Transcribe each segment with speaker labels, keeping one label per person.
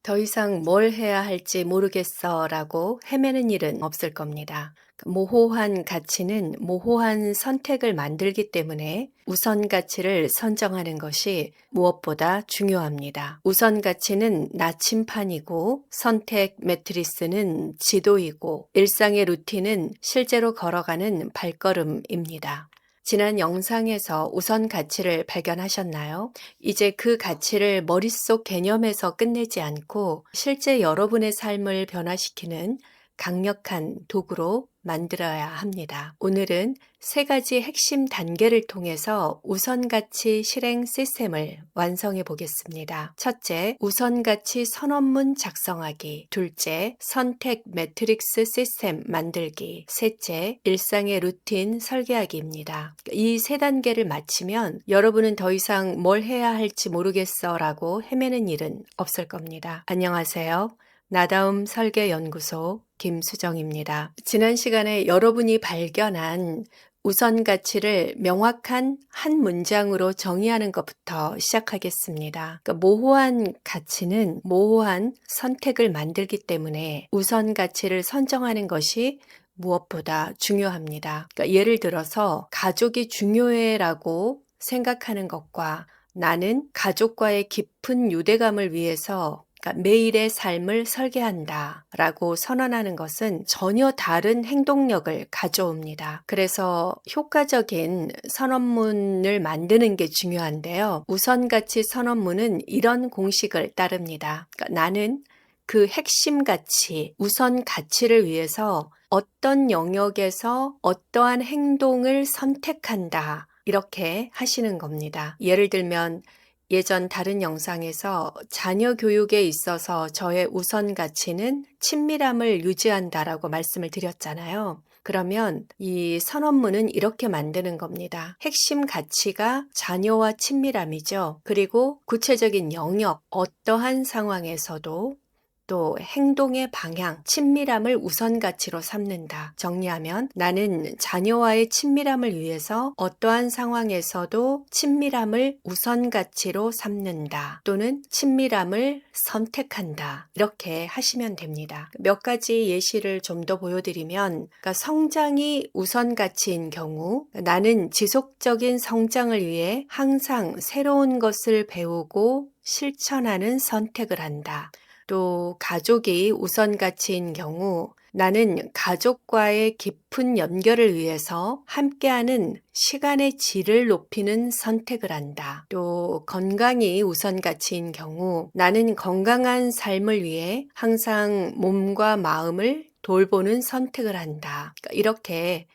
Speaker 1: 더 이상 뭘 해야 할지 모르겠어 라고 헤매는 일은 없을 겁니다. 모호한 가치는 모호한 선택을 만들기 때문에 우선 가치를 선정하는 것이 무엇보다 중요합니다. 우선 가치는 나침판이고 선택 매트리스는 지도이고 일상의 루틴은 실제로 걸어가는 발걸음입니다. 지난 영상에서 우선 가치를 발견하셨나요? 이제 그 가치를 머릿속 개념에서 끝내지 않고 실제 여러분의 삶을 변화시키는 강력한 도구로 만들어야 합니다. 오늘은 세 가지 핵심 단계를 통해서 우선가치 실행 시스템을 완성해 보겠습니다. 첫째, 우선가치 선언문 작성하기. 둘째, 선택 매트릭스 시스템 만들기. 셋째, 일상의 루틴 설계하기입니다. 이 세 단계를 마치면 여러분은 더 이상 뭘 해야 할지 모르겠어 라고 헤매는 일은 없을 겁니다. 안녕하세요. 나다움 설계연구소 김수정입니다. 지난 시간에 여러분이 발견한 우선 가치를 명확한 한 문장으로 정의하는 것부터 시작하겠습니다. 모호한 가치는 모호한 선택을 만들기 때문에 우선 가치를 선정하는 것이 무엇보다 중요합니다. 예를 들어서 가족이 중요해라고 생각하는 것과 나는 가족과의 깊은 유대감을 위해서 매일의 삶을 설계한다 라고 선언하는 것은 전혀 다른 행동력을 가져옵니다. 그래서 효과적인 선언문을 만드는 게 중요한데요. 우선가치 선언문은 이런 공식을 따릅니다. 나는 그 핵심 가치, 우선 가치를 위해서 어떤 영역에서 어떠한 행동을 선택한다. 이렇게 하시는 겁니다. 예를 들면 예전 다른 영상에서 자녀 교육에 있어서 저의 우선 가치는 친밀함을 유지한다라고 말씀을 드렸잖아요. 그러면 이 선언문은 이렇게 만드는 겁니다. 핵심 가치가 자녀와 친밀함이죠. 그리고 구체적인 영역, 어떠한 상황에서도 또 행동의 방향, 친밀함을 우선 가치로 삼는다. 정리하면 나는 자녀와의 친밀함을 위해서 어떠한 상황에서도 친밀함을 우선 가치로 삼는다. 또는 친밀함을 선택한다. 이렇게 하시면 됩니다. 몇 가지 예시를 좀 더 보여드리면 성장이 우선 가치인 경우 나는 지속적인 성장을 위해 항상 새로운 것을 배우고 실천하는 선택을 한다. 또 가족이 우선 가치인 경우 나는 가족과의 깊은 연결을 위해서 함께하는 시간의 질을 높이는 선택을 한다. 또 건강이 우선 가치인 경우 나는 건강한 삶을 위해 항상 몸과 마음을 돌보는 선택을 한다. 이렇게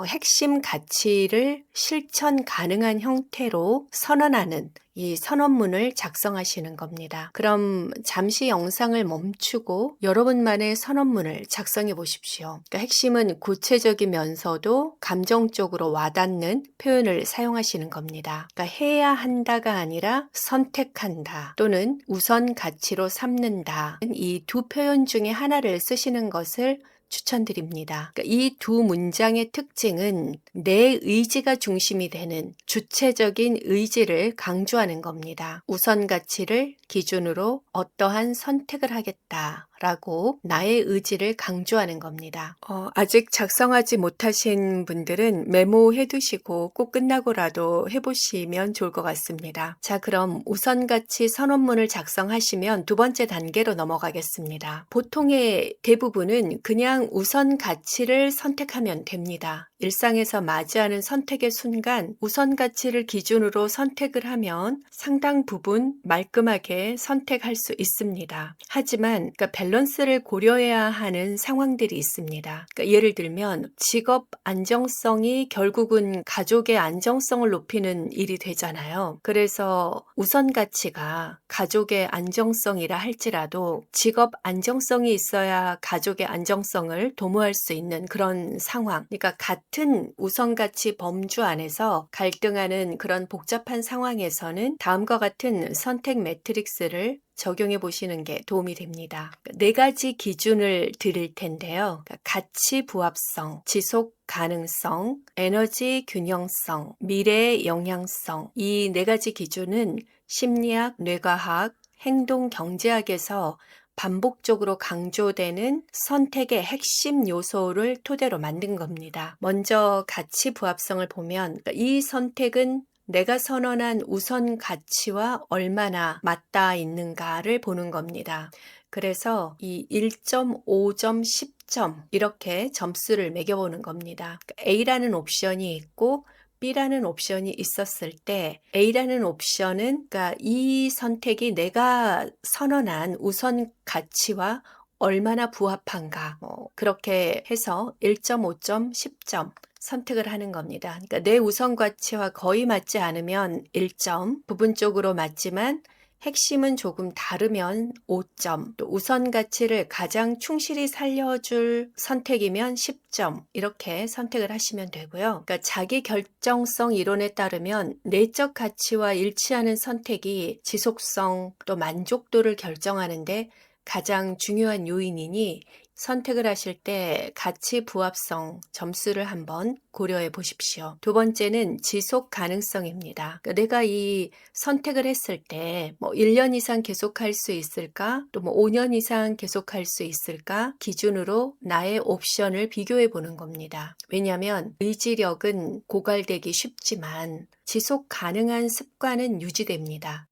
Speaker 1: 핵심 가치를 실천 가능한 형태로 선언하는 이 선언문을 작성하시는 겁니다. 그럼 잠시 영상을 멈추고 여러분만의 선언문을 작성해 보십시오. 핵심은 구체적이면서도 감정적으로 와닿는 표현을 사용하시는 겁니다. 해야 한다가 아니라 선택한다 또는 우선 가치로 삼는다. 이 두 표현 중에 하나를 쓰시는 것을 추천드립니다. 이 두 문장의 특징은 내 의지가 중심이 되는 주체적인 의지를 강조하는 겁니다. 우선 가치를 기준으로 어떠한 선택을 하겠다라고 나의 의지를 강조하는 겁니다. 아직 작성하지 못하신 분들은 메모해 두시고 꼭 끝나고라도 해보시면 좋을 것 같습니다. 자, 그럼 우선 가치 선언문을 작성하시면 두 번째 단계로 넘어가겠습니다. 보통의 대부분은 그냥 우선 가치를 선택하면 됩니다. 일상에서 맞이하는 선택의 순간 우선 가치를 기준으로 선택을 하면 상당 부분 말끔하게 선택할 수 있습니다. 하지만 밸런스를 고려해야 하는 상황들이 있습니다. 예를 들면 직업 안정성이 결국은 가족의 안정성을 높이는 일이 되잖아요. 그래서 우선 가치가 가족의 안정성이라 할지라도 직업 안정성이 있어야 가족의 안정성을 도모할 수 있는 그런 상황. 그러니까 같은 우선가치 범주 안에서 갈등하는 그런 복잡한 상황에서는 다음과 같은 선택 매트릭스를 적용해 보시는 게 도움이 됩니다. 네 가지 기준을 드릴 텐데요. 가치 부합성, 지속 가능성, 에너지 균형성, 미래의 영향성. 이 네 가지 기준은 심리학, 뇌과학, 행동 경제학에서 반복적으로 강조되는 선택의 핵심 요소를 토대로 만든 겁니다. 먼저 가치 부합성을 보면 이 선택은 내가 선언한 우선 가치와 얼마나 맞닿아 있는가를 보는 겁니다. 그래서 이 1.5점, 10점 이렇게 점수를 매겨보는 겁니다. A라는 옵션이 있고 B라는 옵션이 있었을 때 A라는 옵션은 그러니까 이 선택이 내가 선언한 우선 가치와 얼마나 부합한가 그렇게 해서 1.5점, 10점 선택을 하는 겁니다. 그러니까 내 우선 가치와 거의 맞지 않으면 1점, 부분적으로 맞지만 핵심은 조금 다르면 5점, 또 우선 가치를 가장 충실히 살려줄 선택이면 10점 이렇게 선택을 하시면 되고요. 그러니까 자기 결정성 이론에 따르면 내적 가치와 일치하는 선택이 지속성 또 만족도를 결정하는데 가장 중요한 요인이니 선택을 하실 때 가치 부합성 점수를 한번 고려해 보십시오. 두 번째는 지속 가능성입니다. 그러니까 내가 이 선택을 했을 때 1년 이상 계속할 수 있을까? 또 5년 이상 계속할 수 있을까? 기준으로 나의 옵션을 비교해 보는 겁니다. 왜냐하면 의지력은 고갈되기 쉽지만 지속 가능한 습관은 유지됩니다.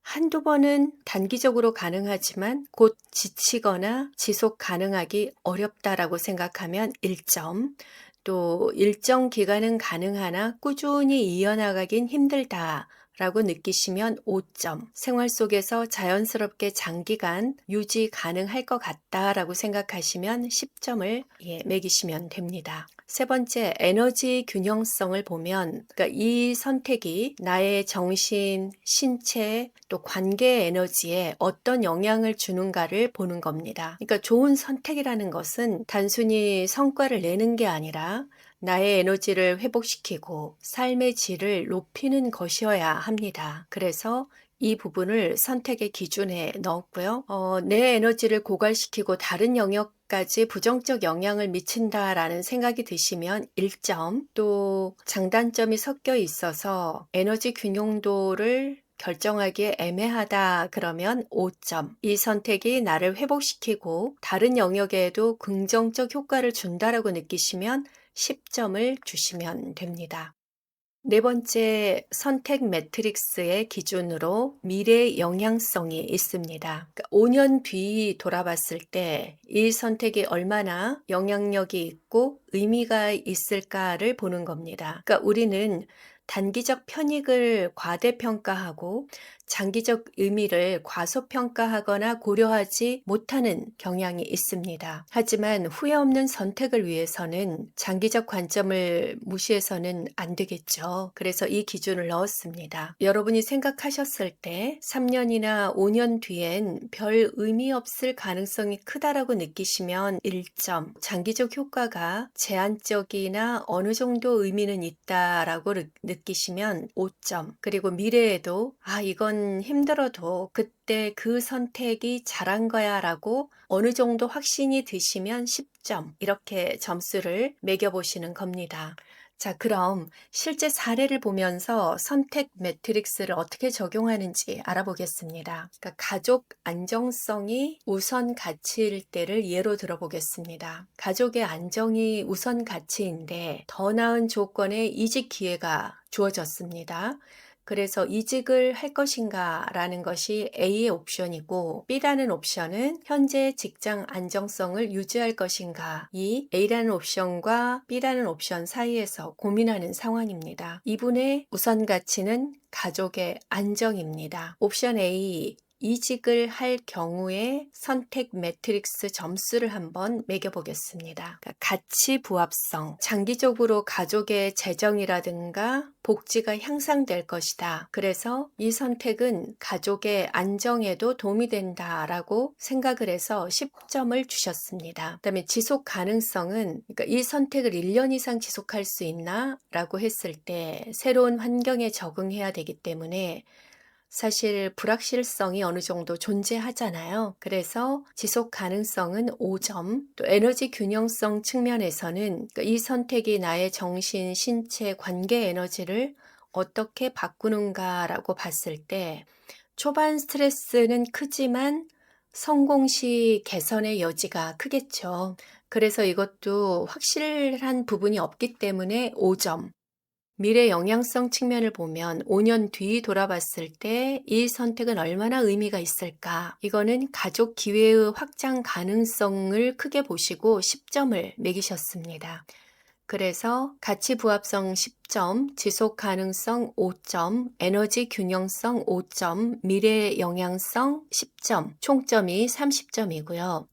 Speaker 1: 한두 번은 단기적으로 가능하지만 곧 지치거나 지속 가능하기 어렵다라고 생각하면 1점, 또 일정 기간은 가능하나 꾸준히 이어나가긴 힘들다. 라고 느끼시면 5점, 생활 속에서 자연스럽게 장기간 유지 가능할 것 같다라고 생각하시면 10점을 매기시면 됩니다. 세 번째, 에너지 균형성을 보면 그러니까 이 선택이 나의 정신, 신체, 또 관계 에너지에 어떤 영향을 주는가를 보는 겁니다. 그러니까 좋은 선택이라는 것은 단순히 성과를 내는 게 아니라 나의 에너지를 회복시키고 삶의 질을 높이는 것이어야 합니다. 그래서 이 부분을 선택의 기준에 넣었고요. 내 에너지를 고갈시키고 다른 영역까지 부정적 영향을 미친다라는 생각이 드시면 1점, 또 장단점이 섞여 있어서 에너지 균형도를 결정하기에 애매하다 그러면 5점. 이 선택이 나를 회복시키고 다른 영역에도 긍정적 효과를 준다라고 느끼시면 10점을 주시면 됩니다. 네 번째, 선택 매트릭스의 기준으로 미래 영향성이 있습니다. 그러니까 5년 뒤 돌아봤을 때 이 선택이 얼마나 영향력이 있고 의미가 있을까를 보는 겁니다. 그러니까 우리는 단기적 편익을 과대평가하고 장기적 의미를 과소평가하거나 고려하지 못하는 경향이 있습니다. 하지만 후회 없는 선택을 위해서는 장기적 관점을 무시해서는 안 되겠죠. 그래서 이 기준을 넣었습니다. 여러분이 생각하셨을 때 3년이나 5년 뒤엔 별 의미 없을 가능성이 크다라고 느끼시면 1점, 장기적 효과가 제한적이나 어느 정도 의미는 있다라고 느끼시면 5점, 그리고 미래에도 이건 힘들어도 그때 그 선택이 잘한 거야 라고 어느 정도 확신이 드시면 10점, 이렇게 점수를 매겨보시는 겁니다. 자, 그럼 실제 사례를 보면서 선택 매트릭스를 어떻게 적용하는지 알아보겠습니다. 그러니까 가족 안정성이 우선 가치일 때를 예로 들어보겠습니다. 가족의 안정이 우선 가치인데 더 나은 조건의 이직 기회가 주어졌습니다. 그래서 이직을 할 것인가 라는 것이 A의 옵션이고 B라는 옵션은 현재 직장 안정성을 유지할 것인가, 이 A라는 옵션과 B라는 옵션 사이에서 고민하는 상황입니다. 이분의 우선 가치는 가족의 안정입니다. 옵션 A, 이직을 할 경우에 선택 매트릭스 점수를 한번 매겨보겠습니다. 그러니까 가치 부합성, 장기적으로 가족의 재정이라든가 복지가 향상될 것이다. 그래서 이 선택은 가족의 안정에도 도움이 된다라고 생각을 해서 10점을 주셨습니다. 그다음에 지속 가능성은 그러니까 이 선택을 1년 이상 지속할 수 있나? 라고 했을 때 새로운 환경에 적응해야 되기 때문에 사실 불확실성이 어느 정도 존재하잖아요. 그래서 지속 가능성은 5점, 또 에너지 균형성 측면에서는 이 선택이 나의 정신, 신체, 관계 에너지를 어떻게 바꾸는가라고 봤을 때 초반 스트레스는 크지만 성공 시 개선의 여지가 크겠죠. 그래서 이것도 확실한 부분이 없기 때문에 5점. 미래 영향성 측면을 보면 5년 뒤 돌아봤을 때 이 선택은 얼마나 의미가 있을까? 이거는 가족 기회의 확장 가능성을 크게 보시고 10점을 매기셨습니다. 그래서 가치 부합성 10점, 지속 가능성 5점, 에너지 균형성 5점, 미래 영향성 10점, 총점이 30점이고요.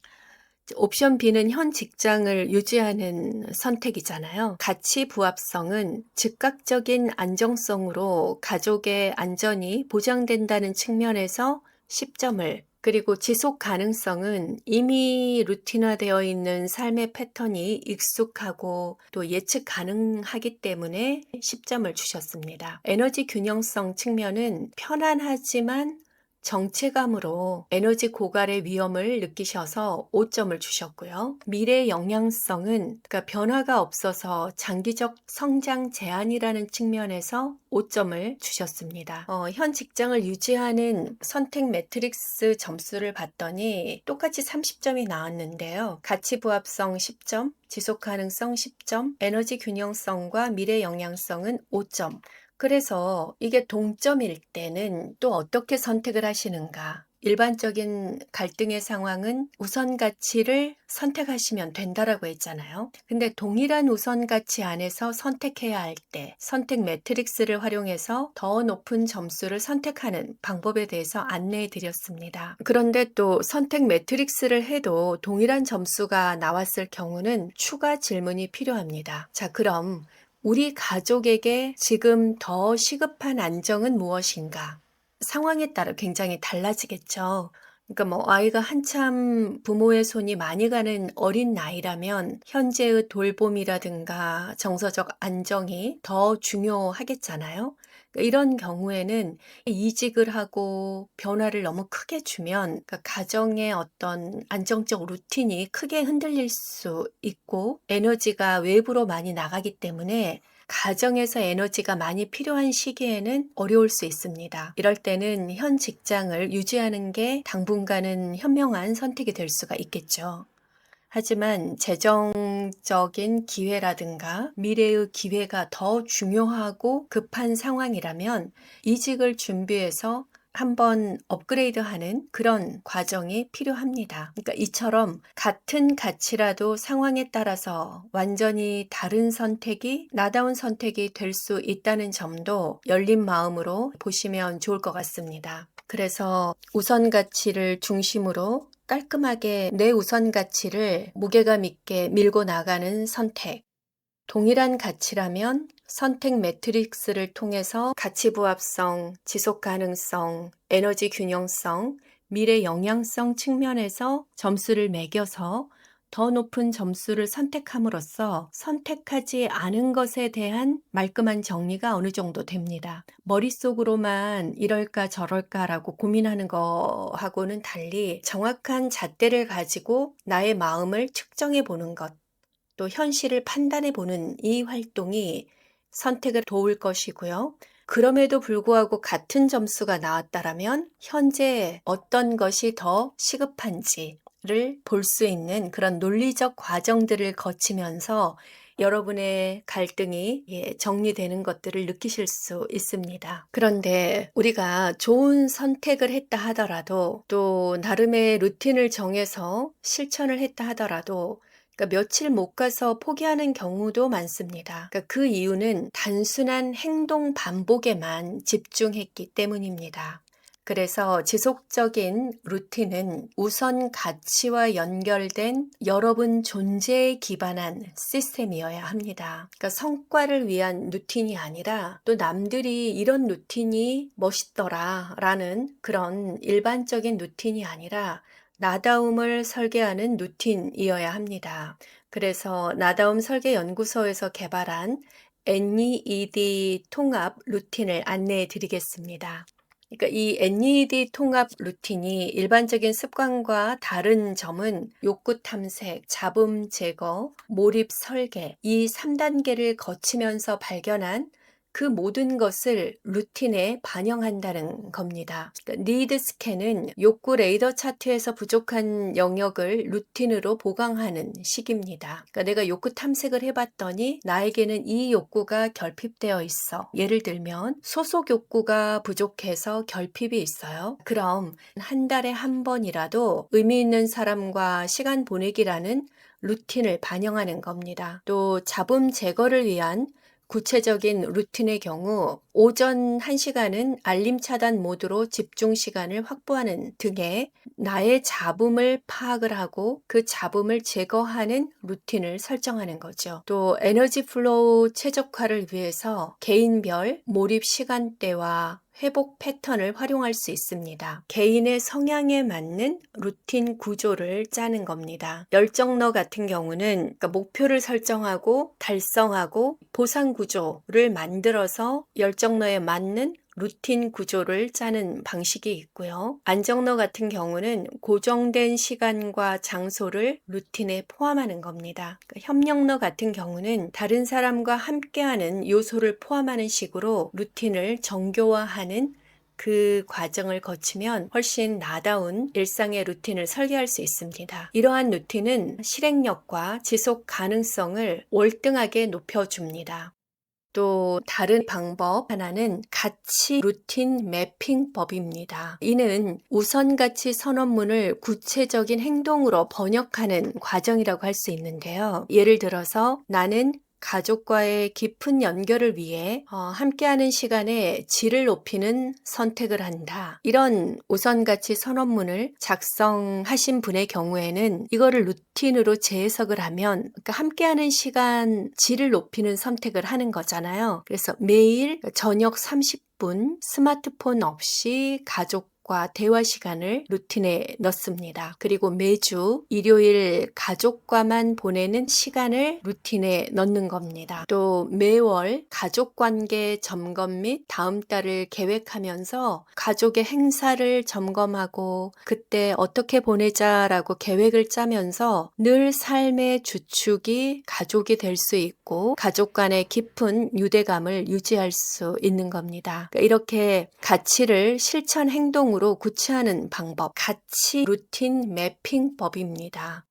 Speaker 1: 옵션 B는 현 직장을 유지하는 선택이잖아요. 가치 부합성은 즉각적인 안정성으로 가족의 안전이 보장된다는 측면에서 10점을, 그리고 지속 가능성은 이미 루틴화되어 있는 삶의 패턴이 익숙하고 또 예측 가능하기 때문에 10점을 주셨습니다. 에너지 균형성 측면은 편안하지만 정체감으로 에너지 고갈의 위험을 느끼셔서 5점을 주셨고요. 미래 영향성은 그러니까 변화가 없어서 장기적 성장 제한이라는 측면에서 5점을 주셨습니다. 현 직장을 유지하는 선택 매트릭스 점수를 봤더니 똑같이 30점이 나왔는데요. 가치 부합성 10점, 지속 가능성 10점, 에너지 균형성과 미래 영향성은 5점. 그래서 이게 동점일 때는 또 어떻게 선택을 하시는가? 일반적인 갈등의 상황은 우선 가치를 선택하시면 된다라고 했잖아요. 근데 동일한 우선 가치 안에서 선택해야 할 때 선택 매트릭스를 활용해서 더 높은 점수를 선택하는 방법에 대해서 안내해 드렸습니다. 그런데 또 선택 매트릭스를 해도 동일한 점수가 나왔을 경우는 추가 질문이 필요합니다. 자, 그럼 우리 가족에게 지금 더 시급한 안정은 무엇인가? 상황에 따라 굉장히 달라지겠죠. 그러니까 뭐 아이가 한참 부모의 손이 많이 가는 어린 나이라면 현재의 돌봄이라든가 정서적 안정이 더 중요하겠잖아요. 그러니까 이런 경우에는 이직을 하고 변화를 너무 크게 주면 그러니까 가정의 어떤 안정적 루틴이 크게 흔들릴 수 있고 에너지가 외부로 많이 나가기 때문에 가정에서 에너지가 많이 필요한 시기에는 어려울 수 있습니다. 이럴 때는 현 직장을 유지하는 게 당분간은 현명한 선택이 될 수가 있겠죠. 하지만 재정적인 기회라든가 미래의 기회가 더 중요하고 급한 상황이라면 이직을 준비해서 한번 업그레이드하는 그런 과정이 필요합니다. 그러니까 이처럼 같은 가치라도 상황에 따라서 완전히 다른 선택이 나다운 선택이 될 수 있다는 점도 열린 마음으로 보시면 좋을 것 같습니다. 그래서 우선 가치를 중심으로 깔끔하게 내 우선 가치를 무게감 있게 밀고 나가는 선택. 동일한 가치라면 선택 매트릭스를 통해서 가치 부합성, 지속 가능성, 에너지 균형성, 미래 영향성 측면에서 점수를 매겨서 더 높은 점수를 선택함으로써 선택하지 않은 것에 대한 말끔한 정리가 어느 정도 됩니다. 머릿속으로만 이럴까 저럴까라고 고민하는 거하고는 달리 정확한 잣대를 가지고 나의 마음을 측정해 보는 것, 또 현실을 판단해 보는 이 활동이 선택을 도울 것이고요. 그럼에도 불구하고 같은 점수가 나왔다라면 현재 어떤 것이 더 시급한지를 볼 수 있는 그런 논리적 과정들을 거치면서 여러분의 갈등이 정리되는 것들을 느끼실 수 있습니다. 그런데 우리가 좋은 선택을 했다 하더라도 또 나름의 루틴을 정해서 실천을 했다 하더라도 그러니까 며칠 못 가서 포기하는 경우도 많습니다. 그러니까 그 이유는 단순한 행동 반복에만 집중했기 때문입니다. 그래서 지속적인 루틴은 우선 가치와 연결된 여러분 존재에 기반한 시스템이어야 합니다. 그러니까 성과를 위한 루틴이 아니라 또 남들이 이런 루틴이 멋있더라 라는 그런 일반적인 루틴이 아니라 나다움을 설계하는 루틴이어야 합니다. 그래서 나다움 설계 연구소에서 개발한 NED 통합 루틴을 안내해 드리겠습니다. 그러니까 이 NED 통합 루틴이 일반적인 습관과 다른 점은 욕구 탐색, 잡음 제거, 몰입 설계 이 3단계를 거치면서 발견한 그 모든 것을 루틴에 반영한다는 겁니다. 그러니까 니드 스캔은 욕구 레이더 차트에서 부족한 영역을 루틴으로 보강하는 식입니다. 그러니까 내가 욕구 탐색을 해봤더니 나에게는 이 욕구가 결핍되어 있어. 예를 들면 소속 욕구가 부족해서 결핍이 있어요. 그럼 한 달에 한 번이라도 의미 있는 사람과 시간 보내기라는 루틴을 반영하는 겁니다. 또 잡음 제거를 위한 구체적인 루틴의 경우 오전 1시간은 알림 차단 모드로 집중 시간을 확보하는 등의 나의 잡음을 파악을 하고 그 잡음을 제거하는 루틴을 설정하는 거죠. 또 에너지 플로우 최적화를 위해서 개인별 몰입 시간대와 회복 패턴을 활용할 수 있습니다. 개인의 성향에 맞는 루틴 구조를 짜는 겁니다. 열정러 같은 경우는 목표를 설정하고 달성하고 보상 구조를 만들어서 열정러에 맞는 루틴 구조를 짜는 방식이 있고요. 안정러 같은 경우는 고정된 시간과 장소를 루틴에 포함하는 겁니다. 협력러 같은 경우는 다른 사람과 함께하는 요소를 포함하는 식으로 루틴을 정교화하는 그 과정을 거치면 훨씬 나다운 일상의 루틴을 설계할 수 있습니다. 이러한 루틴은 실행력과 지속 가능성을 월등하게 높여줍니다. 또 다른 방법 하나는 가치 루틴 매핑법입니다. 이는 우선가치 선언문을 구체적인 행동으로 번역하는 과정이라고 할 수 있는데요. 예를 들어서 나는 가족과의 깊은 연결을 위해 함께하는 시간의 질을 높이는 선택을 한다. 이런 우선가치 선언문을 작성하신 분의 경우에는 이거를 루틴으로 재해석을 하면 그러니까 함께하는 시간 질을 높이는 선택을 하는 거잖아요. 그래서 매일 저녁 30분 스마트폰 없이 가족과 대화 시간을 루틴에 넣습니다. 그리고 매주 일요일 가족과만 보내는 시간을 루틴에 넣는 겁니다. 또 매월 가족관계 점검 및 다음 달을 계획하면서 가족의 행사를 점검하고 그때 어떻게 보내자라고 계획을 짜면서 늘 삶의 주축이 가족이 될 수 있고 가족 간의 깊은 유대감을 유지할 수 있는 겁니다. 그러니까 이렇게 가치를 실천 행동으로 구체하는 방법, 가치 루틴 매핑법입니다.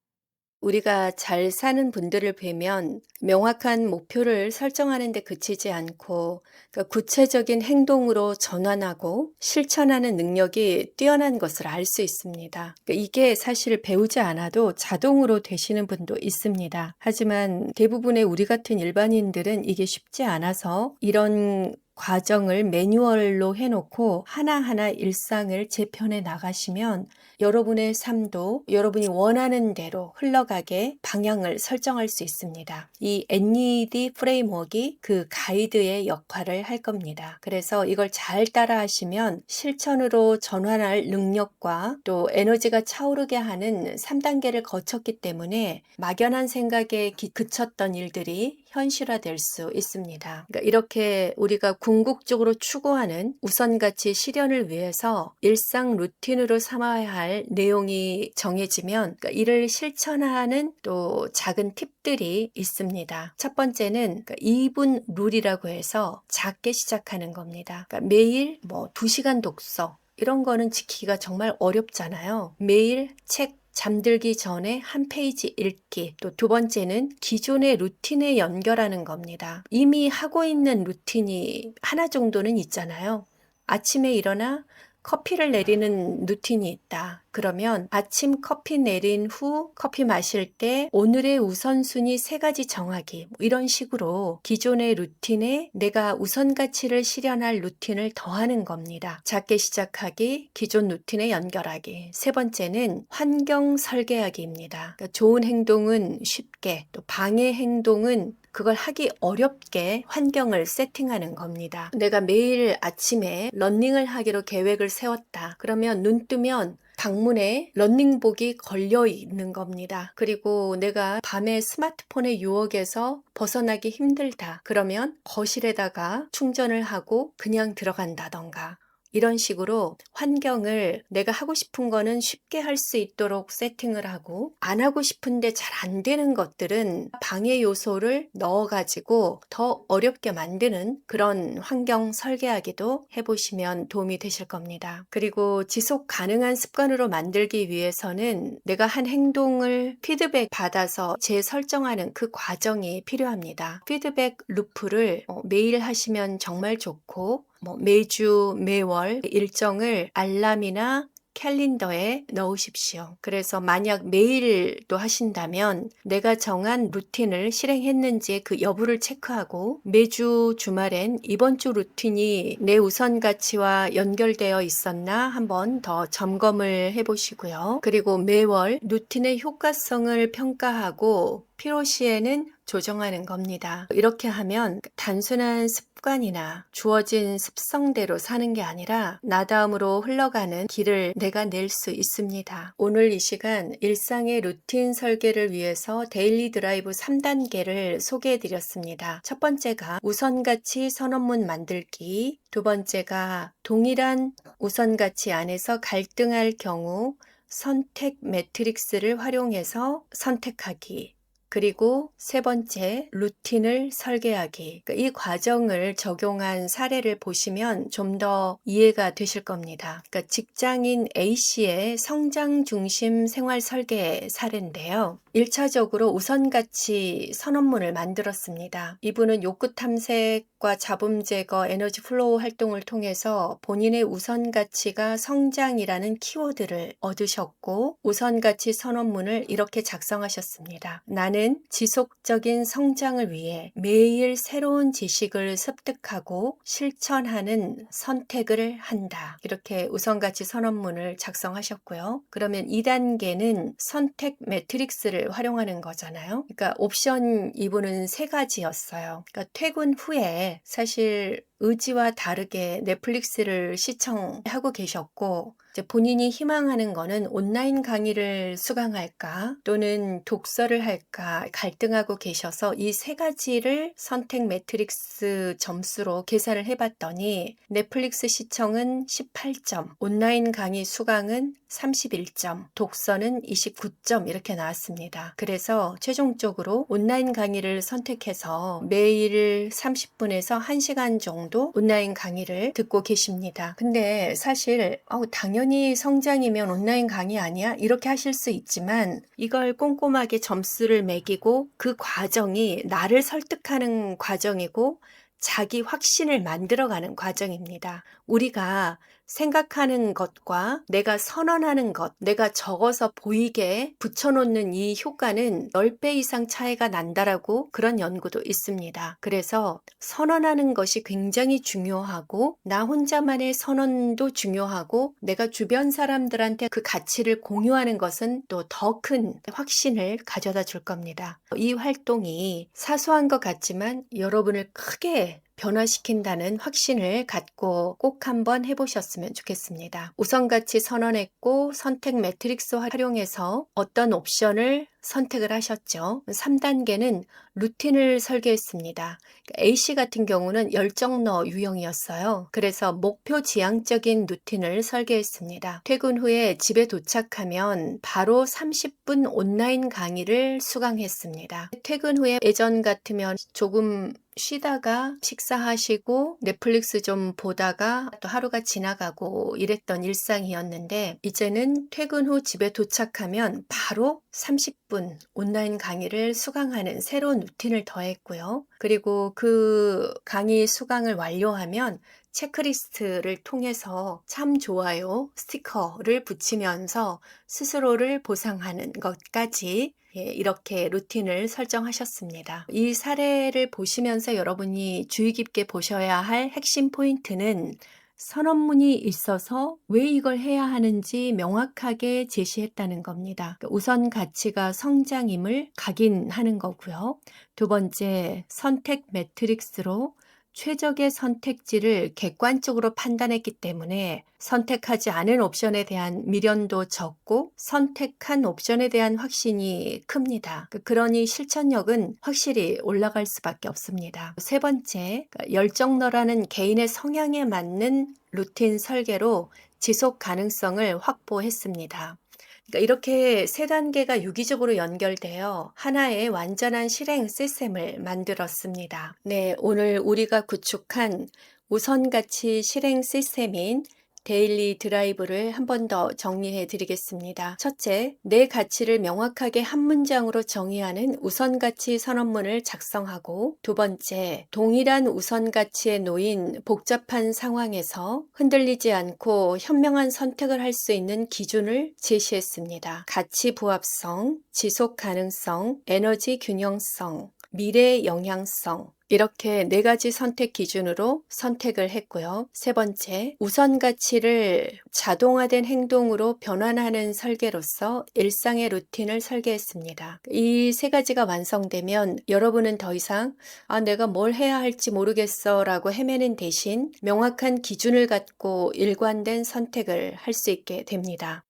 Speaker 1: 우리가 잘 사는 분들을 뵈면 명확한 목표를 설정하는 데 그치지 않고 그러니까 구체적인 행동으로 전환하고 실천하는 능력이 뛰어난 것을 알 수 있습니다. 그러니까 이게 사실 배우지 않아도 자동으로 되시는 분도 있습니다. 하지만 대부분의 우리 같은 일반인들은 이게 쉽지 않아서 이런 과정을 매뉴얼로 해놓고 하나하나 일상을 재편해 나가시면 여러분의 삶도 여러분이 원하는 대로 흘러가게 방향을 설정할 수 있습니다. 이 NED 프레임워크가 그 가이드의 역할을 할 겁니다. 그래서 이걸 잘 따라 하시면 실천으로 전환할 능력과 또 에너지가 차오르게 하는 3단계를 거쳤기 때문에 막연한 생각에 그쳤던 일들이 현실화될 수 있습니다. 그러니까 이렇게 우리가 궁극적으로 추구하는 우선가치 실현을 위해서 일상 루틴으로 삼아야 할 내용이 정해지면 그러니까 이를 실천하는 또 작은 팁들이 있습니다. 첫 번째는 2분 룰이라고 해서 작게 시작하는 겁니다. 그러니까 매일 2시간 독서 이런 거는 지키기가 정말 어렵잖아요. 매일 책 잠들기 전에 한 페이지 읽기. 또 두 번째는 기존의 루틴에 연결하는 겁니다. 이미 하고 있는 루틴이 하나 정도는 있잖아요. 아침에 일어나 커피를 내리는 루틴이 있다. 그러면 아침 커피 내린 후 커피 마실 때 오늘의 우선순위 3가지 정하기 이런 식으로 기존의 루틴에 내가 우선가치를 실현할 루틴을 더하는 겁니다. 작게 시작하기, 기존 루틴에 연결하기. 세 번째는 환경 설계하기입니다. 그러니까 좋은 행동은 쉽게, 또 방해 행동은 그걸 하기 어렵게 환경을 세팅하는 겁니다. 내가 매일 아침에 러닝을 하기로 계획을 세웠다. 그러면 눈 뜨면 방문에 러닝복이 걸려 있는 겁니다. 그리고 내가 밤에 스마트폰의 유혹에서 벗어나기 힘들다. 그러면 거실에다가 충전을 하고 그냥 들어간다던가. 이런 식으로 환경을 내가 하고 싶은 거는 쉽게 할 수 있도록 세팅을 하고, 안 하고 싶은데 잘 안 되는 것들은 방해 요소를 넣어가지고 더 어렵게 만드는 그런 환경 설계하기도 해보시면 도움이 되실 겁니다. 그리고 지속 가능한 습관으로 만들기 위해서는 내가 한 행동을 피드백 받아서 재설정하는 그 과정이 필요합니다. 피드백 루프를 매일 하시면 정말 좋고, 매주, 매월 일정을 알람이나 캘린더에 넣으십시오. 그래서 만약 매일도 하신다면 내가 정한 루틴을 실행했는지 그 여부를 체크하고, 매주 주말엔 이번 주 루틴이 내 우선 가치와 연결되어 있었나 한번 더 점검을 해보시고요. 그리고 매월 루틴의 효과성을 평가하고 필요시에는 조정하는 겁니다. 이렇게 하면 단순한 습관이나 주어진 습성대로 사는 게 아니라 나다움으로 흘러가는 길을 내가 낼 수 있습니다. 오늘 이 시간 일상의 루틴 설계를 위해서 데일리 드라이브 3단계를 소개해 드렸습니다. 첫 번째가 우선가치 선언문 만들기, 두 번째가 동일한 우선가치 안에서 갈등할 경우 선택 매트릭스를 활용해서 선택하기, 그리고 세 번째, 루틴을 설계하기. 이 과정을 적용한 사례를 보시면 좀 더 이해가 되실 겁니다. 그러니까 직장인 A씨의 성장 중심 생활 설계 사례인데요. 1차적으로 우선가치 선언문을 만들었습니다. 이분은 욕구 탐색과 잡음 제거, 에너지 플로우 활동을 통해서 본인의 우선가치가 성장이라는 키워드를 얻으셨고, 우선가치 선언문을 이렇게 작성하셨습니다. 나는 지속적인 성장을 위해 매일 새로운 지식을 습득하고 실천하는 선택을 한다. 이렇게 우선가치 선언문을 작성하셨고요. 그러면 2단계는 선택 매트릭스를 활용하는 거잖아요. 그러니까 옵션 이분은 3가지였어요. 그러니까 퇴근 후에 사실 의지와 다르게 넷플릭스를 시청하고 계셨고, 이제 본인이 희망하는 거는 온라인 강의를 수강할까 또는 독서를 할까 갈등하고 계셔서 이 3가지를 선택 매트릭스 점수로 계산을 해봤더니 넷플릭스 시청은 18점, 온라인 강의 수강은 31점, 독서는 29점 이렇게 나왔습니다. 그래서 최종적으로 온라인 강의를 선택해서 매일 30분에서 1시간 정도 온라인 강의를 듣고 계십니다. 근데 사실 당연히 성장이면 온라인 강의 아니야? 이렇게 하실 수 있지만 이걸 꼼꼼하게 점수를 매기고 그 과정이 나를 설득하는 과정이고 자기 확신을 만들어가는 과정입니다. 우리가 생각하는 것과 내가 선언하는 것, 내가 적어서 보이게 붙여놓는 이 효과는 10배 이상 차이가 난다라고 그런 연구도 있습니다. 그래서 선언하는 것이 굉장히 중요하고 나 혼자만의 선언도 중요하고 내가 주변 사람들한테 그 가치를 공유하는 것은 또 더 큰 확신을 가져다 줄 겁니다. 이 활동이 사소한 것 같지만 여러분을 크게 변화시킨다는 확신을 갖고 꼭 한번 해보셨으면 좋겠습니다. 우선가치 선언했고 선택 매트릭스 활용해서 어떤 옵션을 선택을 하셨죠. 3단계는 루틴을 설계했습니다. A씨 같은 경우는 열정러 유형이었어요. 그래서 목표 지향적인 루틴을 설계했습니다. 퇴근 후에 집에 도착하면 바로 30분 온라인 강의를 수강했습니다. 퇴근 후에 예전 같으면 조금 쉬다가 식사하시고 넷플릭스 좀 보다가 또 하루가 지나가고 이랬던 일상이었는데 이제는 퇴근 후 집에 도착하면 바로 30분 온라인 강의를 수강하는 새로운 루틴을 더했고요. 그리고 그 강의 수강을 완료하면 체크리스트를 통해서 참 좋아요 스티커를 붙이면서 스스로를 보상하는 것까지 이렇게 루틴을 설정하셨습니다. 이 사례를 보시면서 여러분이 주의 깊게 보셔야 할 핵심 포인트는 선언문이 있어서 왜 이걸 해야 하는지 명확하게 제시했다는 겁니다. 우선 가치가 성장임을 각인하는 거고요. 두 번째, 선택 매트릭스로 최적의 선택지를 객관적으로 판단했기 때문에 선택하지 않은 옵션에 대한 미련도 적고 선택한 옵션에 대한 확신이 큽니다. 그러니 실천력은 확실히 올라갈 수밖에 없습니다. 세 번째, 열정러라는 개인의 성향에 맞는 루틴 설계로 지속 가능성을 확보했습니다. 그러니까 이렇게 세 단계가 유기적으로 연결되어 하나의 완전한 실행 시스템을 만들었습니다. 네, 오늘 우리가 구축한 우선가치 실행 시스템인 데일리 드라이브를 한 번 더 정리해 드리겠습니다. 첫째, 내 가치를 명확하게 한 문장으로 정의하는 우선가치 선언문을 작성하고, 두 번째, 동일한 우선가치에 놓인 복잡한 상황에서 흔들리지 않고 현명한 선택을 할 수 있는 기준을 제시했습니다. 가치 부합성, 지속 가능성, 에너지 균형성, 미래 영향성, 이렇게 네 가지 선택 기준으로 선택을 했고요. 세 번째, 우선 가치를 자동화된 행동으로 변환하는 설계로서 일상의 루틴을 설계했습니다. 이 세 가지가 완성되면 여러분은 더 이상 내가 뭘 해야 할지 모르겠어 라고 헤매는 대신 명확한 기준을 갖고 일관된 선택을 할 수 있게 됩니다.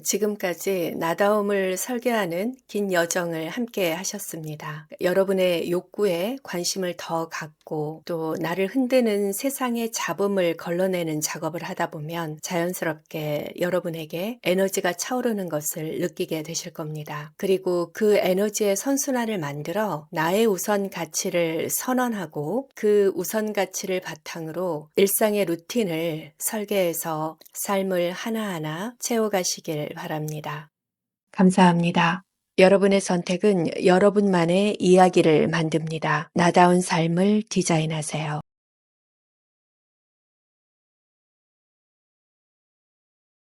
Speaker 1: 지금까지 나다움을 설계하는 긴 여정을 함께 하셨습니다. 여러분의 욕구에 관심을 더 갖고 또 나를 흔드는 세상의 잡음을 걸러내는 작업을 하다 보면 자연스럽게 여러분에게 에너지가 차오르는 것을 느끼게 되실 겁니다. 그리고 그 에너지의 선순환을 만들어 나의 우선 가치를 선언하고 그 우선 가치를 바탕으로 일상의 루틴을 설계해서 삶을 하나하나 채워가시길 바랍니다. 감사합니다. 여러분의 선택은 여러분만의 이야기를 만듭니다. 나다운 삶을 디자인하세요.